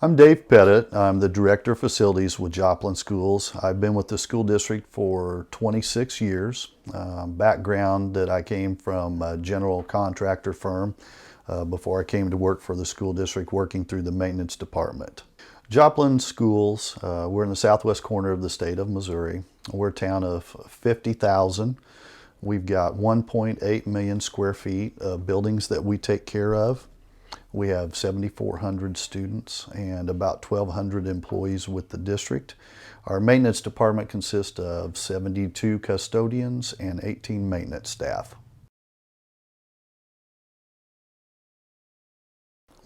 I'm Dave Pettit. I'm the Director of Facilities with Joplin Schools. I've been with the school district for 26 years. Background that I came from a general contractor firm before I came to work for the school district, working through the maintenance department. Joplin Schools, we're in the southwest corner of the state of Missouri. We're a town of 50,000. We've got 1.8 million square feet of buildings that we take care of. We have 7,400 students and about 1,200 employees with the district. Our maintenance department consists of 72 custodians and 18 maintenance staff.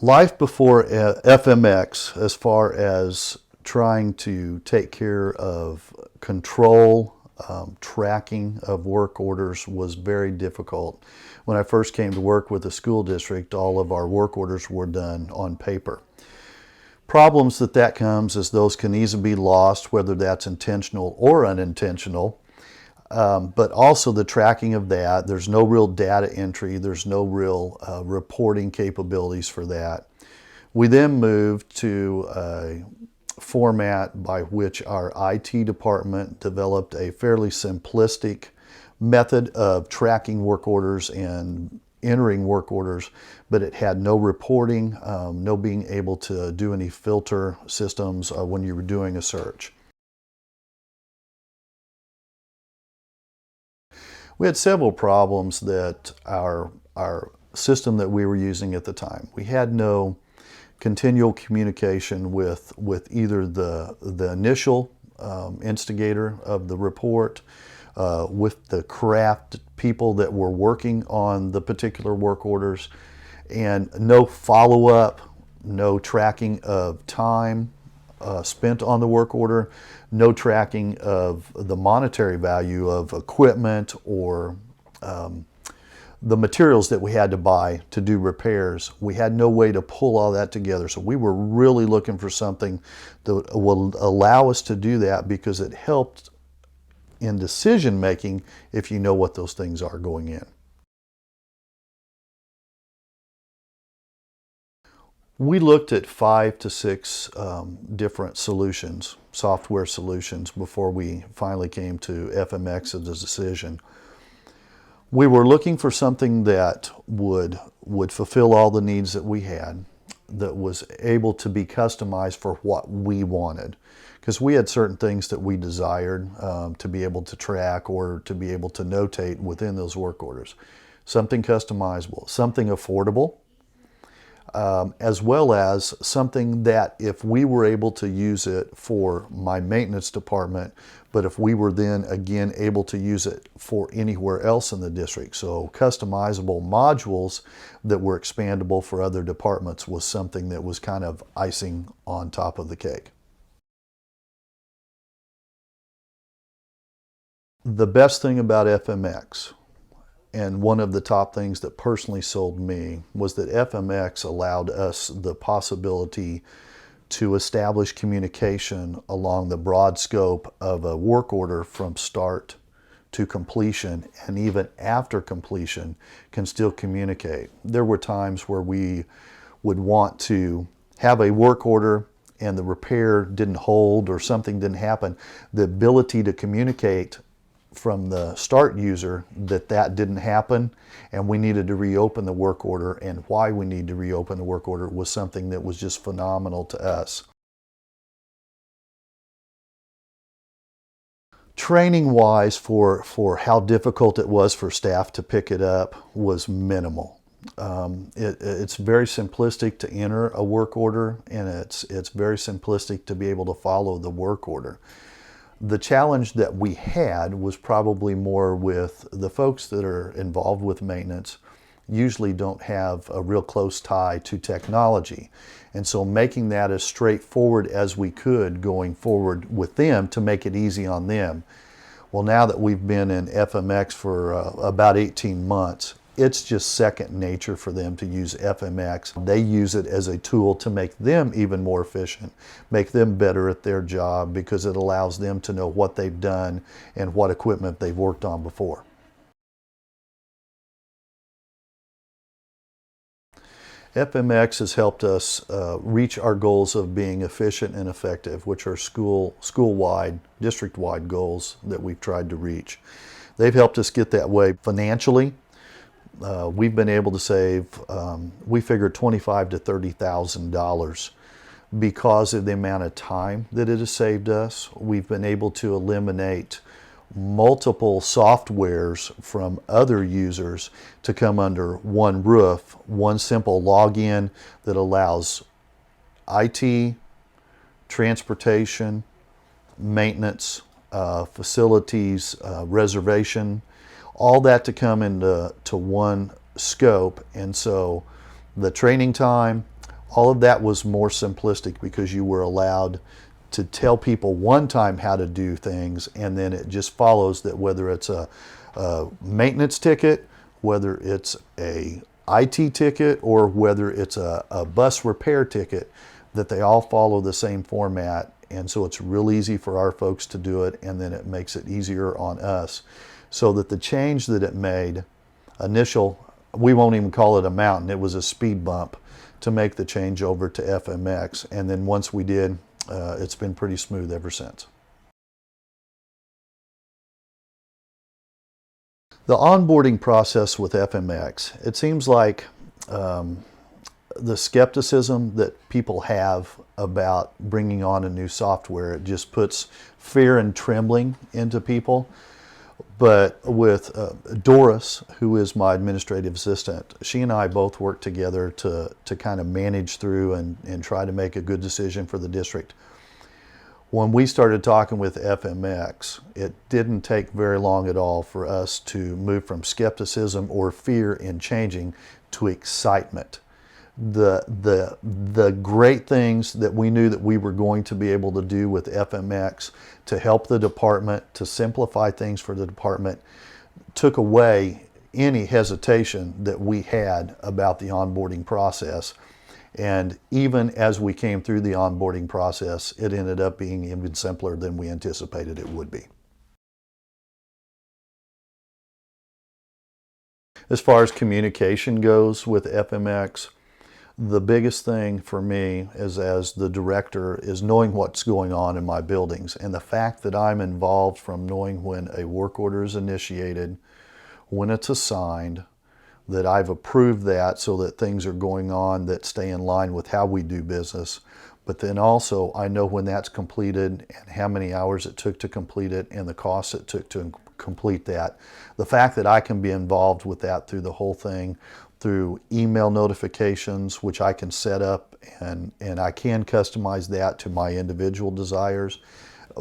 Life before FMX, as far as trying to take care of control, tracking of work orders, was very difficult. When I first came to work with the school district, all of our work orders were done on paper. Problems that comes is those can easily be lost, whether that's intentional or unintentional. But also the tracking of that, there's no real data entry, there's no real reporting capabilities for that. We then moved to a format by which our IT department developed a fairly simplistic method of tracking work orders and entering work orders, but it had no reporting, no being able to do any filter systems when you were doing a search. We had several problems that our system that we were using at the time. We had no continual communication with either the initial instigator of the report, with the craft people that were working on the particular work orders, and no follow-up, no tracking of time spent on the work order, no tracking of the monetary value of equipment or the materials that we had to buy to do repairs. We had no way to pull all that together. So we were really looking for something that will allow us to do that, because it helped in decision making if you know what those things are going in. We looked at 5 to 6 different solutions, software solutions, before we finally came to FMX as a decision. We were looking for something that would fulfill all the needs that we had, that was able to be customized for what we wanted. Because we had certain things that we desired to be able to track or to be able to notate within those work orders. Something customizable, something affordable, as well as something that if we were able to use it for my maintenance department, but if we were then again able to use it for anywhere else in the district. So customizable modules that were expandable for other departments was something that was kind of icing on top of the cake. The best thing about FMX, and one of the top things that personally sold me, was that FMX allowed us the possibility to establish communication along the broad scope of a work order from start to completion, and even after completion can still communicate. There were times where we would want to have a work order and the repair didn't hold or something didn't happen. The ability to communicate from the start user that didn't happen and we needed to reopen the work order, and why we need to reopen the work order, was something that was just phenomenal to us. Training wise, for how difficult it was for staff to pick it up, was minimal. It's very simplistic to enter a work order, and it's very simplistic to be able to follow the work order. The challenge that we had was probably more with the folks that are involved with maintenance usually don't have a real close tie to technology. And so making that as straightforward as we could going forward with them to make it easy on them. Well, now that we've been in FMX for about 18 months, it's just second nature for them to use FMX. They use it as a tool to make them even more efficient, make them better at their job, because it allows them to know what they've done and what equipment they've worked on before. FMX has helped us reach our goals of being efficient and effective, which are school-wide, district-wide goals that we've tried to reach. They've helped us get that way financially. We've been able to save, we figured $25,000 to $30,000 because of the amount of time that it has saved us. We've been able to eliminate multiple softwares from other users to come under one roof, one simple login that allows IT, transportation, maintenance, facilities, reservation, all that to come into one scope. And so the training time, all of that was more simplistic because you were allowed to tell people one time how to do things, and then it just follows that whether it's a maintenance ticket, whether it's a IT ticket, or whether it's a bus repair ticket, that they all follow the same format. And so it's real easy for our folks to do it, and then it makes it easier on us. So that the change that it made, we won't even call it a mountain, it was a speed bump to make the change over to FMX. And then once we did, it's been pretty smooth ever since. The onboarding process with FMX, it seems like the skepticism that people have about bringing on a new software, it just puts fear and trembling into people. But with Doris, who is my administrative assistant, she and I both work together to kind of manage through and try to make a good decision for the district. When we started talking with FMX, it didn't take very long at all for us to move from skepticism or fear in changing to excitement. The great things that we knew that we were going to be able to do with FMX to help the department, to simplify things for the department, took away any hesitation that we had about the onboarding process. And even as we came through the onboarding process, it ended up being even simpler than we anticipated it would be. As far as communication goes with FMX, the biggest thing for me is, as the director, is knowing what's going on in my buildings. And the fact that I'm involved from knowing when a work order is initiated, when it's assigned, that I've approved that so that things are going on that stay in line with how we do business. But then also I know when that's completed and how many hours it took to complete it and the costs it took to complete that. The fact that I can be involved with that through the whole thing, through email notifications, which I can set up and I can customize that to my individual desires,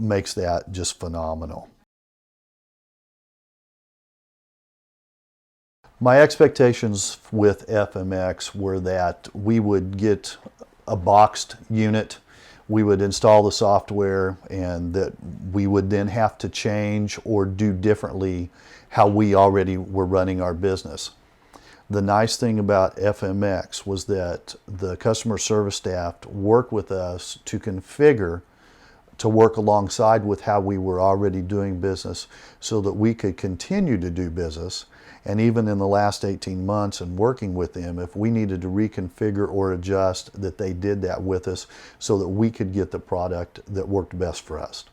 makes that just phenomenal. My expectations with FMX were that we would get a boxed unit, we would install the software, and that we would then have to change or do differently how we already were running our business. The nice thing about FMX was that the customer service staff worked with us to configure to work alongside with how we were already doing business so that we could continue to do business. And even in the last 18 months and working with them, if we needed to reconfigure or adjust, that they did that with us so that we could get the product that worked best for us.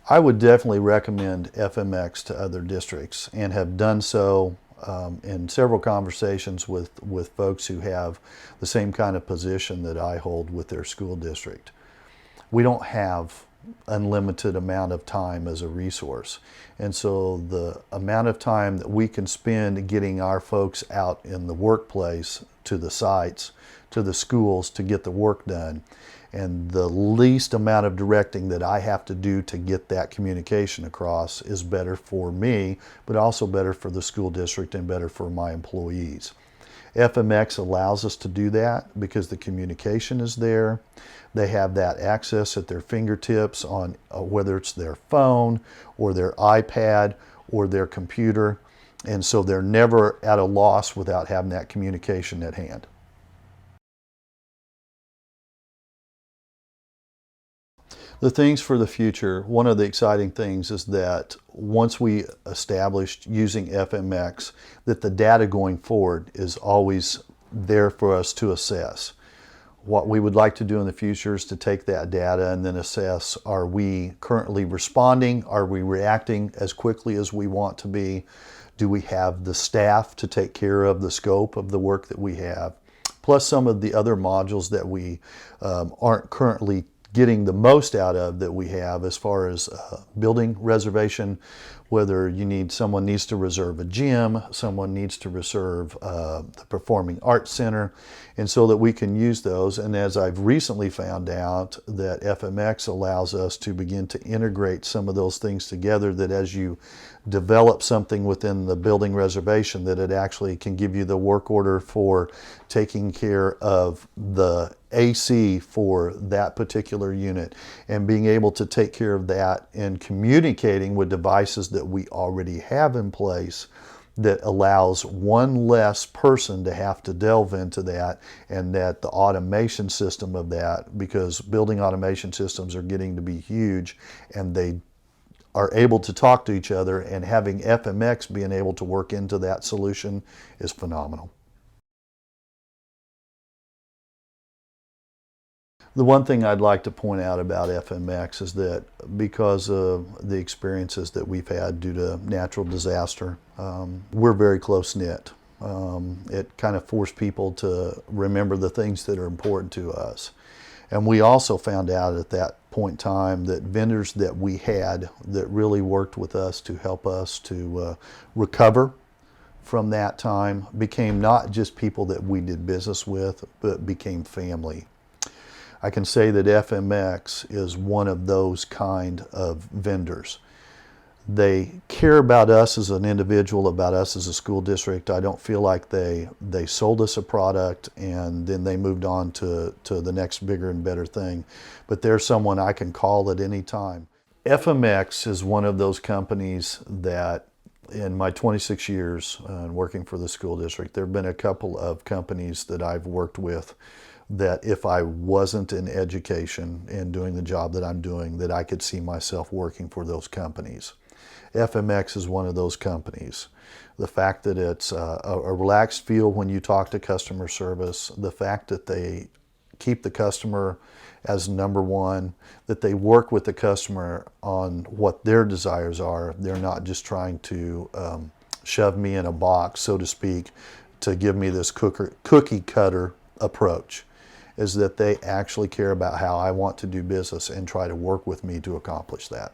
I would definitely recommend FMX to other districts, and have done so in several conversations with folks who have the same kind of position that I hold with their school district. We don't have unlimited amount of time as a resource, and so the amount of time that we can spend getting our folks out in the workplace, to the sites, to the schools, to get the work done, and the least amount of directing that I have to do to get that communication across is better for me, but also better for the school district and better for my employees. FMX allows us to do that because the communication is there. They have that access at their fingertips on whether it's their phone or their iPad or their computer. And so they're never at a loss without having that communication at hand. The things for the future, one of the exciting things is that once we established using FMX, that the data going forward is always there for us to assess. What we would like to do in the future is to take that data and then assess, are we currently responding? Are we reacting as quickly as we want to be? Do we have the staff to take care of the scope of the work that we have? Plus some of the other modules that we aren't currently getting the most out of that we have, as far as building reservation, whether someone needs to reserve a gym, someone needs to reserve the Performing Arts Center, and so that we can use those. And as I've recently found out, that FMX allows us to begin to integrate some of those things together, that as you develop something within the building reservation, that it actually can give you the work order for taking care of the AC for that particular unit, and being able to take care of that and communicating with devices that we already have in place, that allows one less person to have to delve into that, and that the automation system of that, because building automation systems are getting to be huge and they are able to talk to each other, and having FMX being able to work into that solution is phenomenal. The one thing I'd like to point out about FMX is that because of the experiences that we've had due to natural disaster, we're very close-knit. It kind of forced people to remember the things that are important to us. And we also found out at that point in time that vendors that we had that really worked with us to help us to recover from that time became not just people that we did business with, but became family. I can say that FMX is one of those kind of vendors. They care about us as an individual, about us as a school district. I don't feel like they sold us a product and then they moved on to the next bigger and better thing. But they're someone I can call at any time. FMX is one of those companies that, in my 26 years working for the school district, there have been a couple of companies that I've worked with that if I wasn't in education and doing the job that I'm doing, that I could see myself working for those companies. FMX is one of those companies. The fact that it's a relaxed feel when you talk to customer service, the fact that they keep the customer as number one, that they work with the customer on what their desires are. They're not just trying to shove me in a box, so to speak, to give me this cookie cutter approach, is that they actually care about how I want to do business and try to work with me to accomplish that.